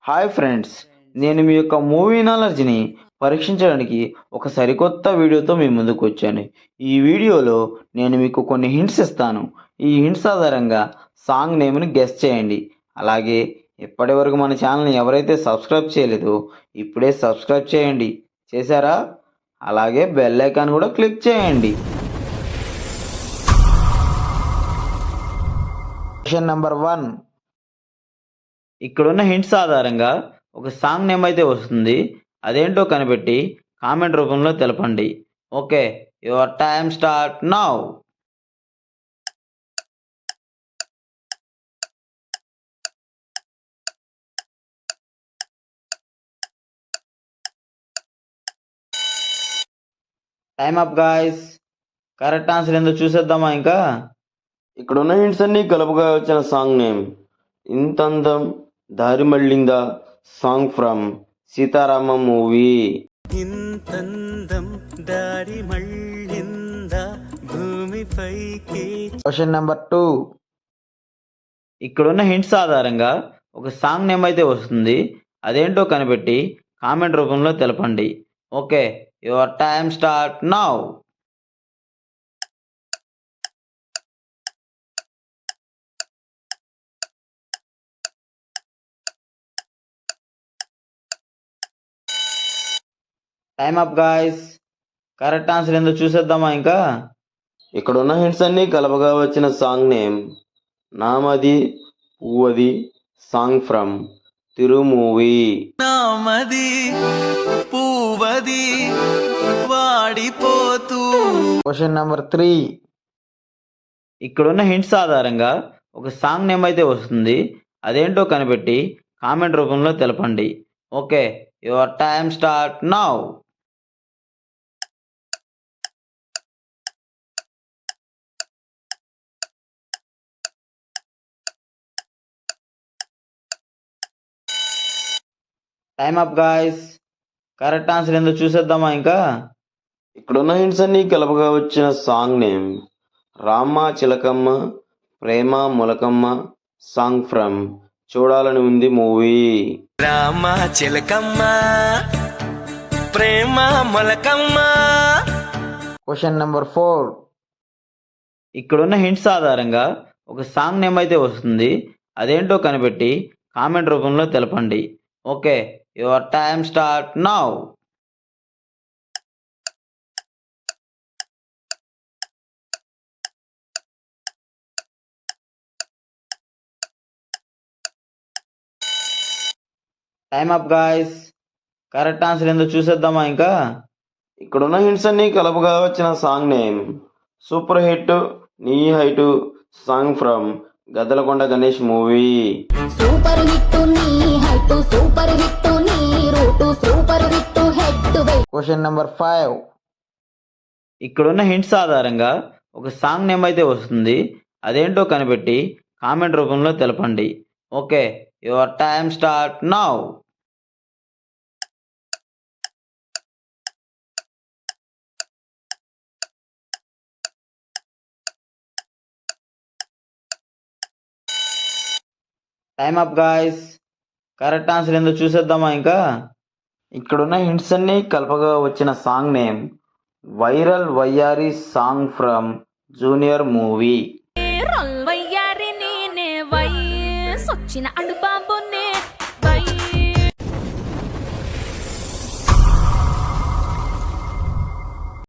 Hi friends, నేను మీ యొక్క movie నాలెడ్జ్ని పరీక్షించడానికి ఒక సరికొత్త వీడియోతో మీ ముందుకు వచ్చాను. ఈ వీడియోలో నేను మీకు కొన్ని హింట్స్ ఇస్తాను. ఈ హింట్స్ ఆధారంగా సాంగ్ నేమ్ని గెస్ చేయండి. అలాగే ఇప్పటి వరకు మన ఛానల్ని ఎవరైతే సబ్స్క్రైబ్ చేయలేదో ఇప్పుడే సబ్స్క్రైబ్ చేయండి. చేశారా? అలాగే బెల్ ఐకాన్ కూడా క్లిక్ చేయండి. Question number 1. ఇక్కడున్న హింట్స్ ఆధారంగా ఒక సాంగ్ నేమ్ అయితే వస్తుంది. అదేంటో కనిపెట్టి కామెంట్ రూపంలో తెలపండి. Okay, your time start now. Time up guys. Correct answer ఏందో చూసేద్దామా? ఇంకా ఇక్కడున్న హింట్స్ అన్ని కలుపుగా వచ్చిన సాంగ్ నేమ్ ఇంతందం దారి మళ్ళిందా, సాంగ్ ఫ్రమ్ సీతారామ మూవీ. ఇంతందం దారి మళ్ళిందా భూమిపైకి. Question number 2. ఇక్కడున్న హింట్స్ ఆధారంగా ఒక సాంగ్ నేమ్ అయితే వస్తుంది. అదేంటో కనిపెట్టి కామెంట్ రూపంలో తెలపండి. Okay, your time start now. Time up guys. Correct answer ఏందో చూసేద్దామా? ఇంకా ఇక్కడున్న హింట్స్ అన్ని కలపగా వచ్చిన సాంగ్ నేమ్ నామది పువ్వది, సాంగ్ ఫ్రమ్ తిరు మూవీ. నామది పూవది వాడిపోతూ. Question number 3. ఇక్కడున్న హింట్స్ ఆధారంగా ఒక సాంగ్ నేమ్ అయితే వస్తుంది. అదేంటో కనిపెట్టి కామెంట్ రూపంలో తెలపండి. Okay, your time start now. Time up guys. Correct answer ఏందో చూసేద్దామా? ఇంకా ఇక్కడున్న హింట్స్ అన్ని కలపగా వచ్చిన song name Rama Chilakamma Prema మొలకమ్మ, song from చూడాలని ఉంది మూవీ. రామ చిలకమ్మ ప్రేమ మొలకమ్మ. Question number 4. ఇక్కడున్న హింట్స్ ఆధారంగా ఒక సాంగ్ నేమ్ అయితే వస్తుంది. అదేంటో కనిపెట్టి కామెంట్ రూపంలో తెలపండి. Okay, your time start now. Time up guys. Correct answer ఏందో చూసేద్దామా? ఇంకా ఇక్కడున్న హింట్స్ అన్ని కలపగా వచ్చిన సాంగ్ నేమ్ సూపర్ హిట్ నీ height, song from Gaddalakonda Ganesh movie. Super hit నీ హైట్, సూపర్ హిట్ నీ route, super hit head weight. Question number 5. ఇక్కడున్న హింట్స్ ఆధారంగా ఒక సాంగ్ నేమ్ అయితే వస్తుంది. అదేంటో కనిపెట్టి కామెంట్ రూపంలో తెలపండి. Okay, your time start now. Time up guys. Correct answer ఏందో చూసేద్దామా? ఇంకా ఇక్కడున్న హింట్స్ అన్ని కలపగా వచ్చిన సాంగ్ నేమ్ వైరల్ వయ్యారి, సాంగ్ ఫ్రమ్ జూనియర్ మూవీ. వయ్యారి నేనే వయసొచ్చిన అడుపా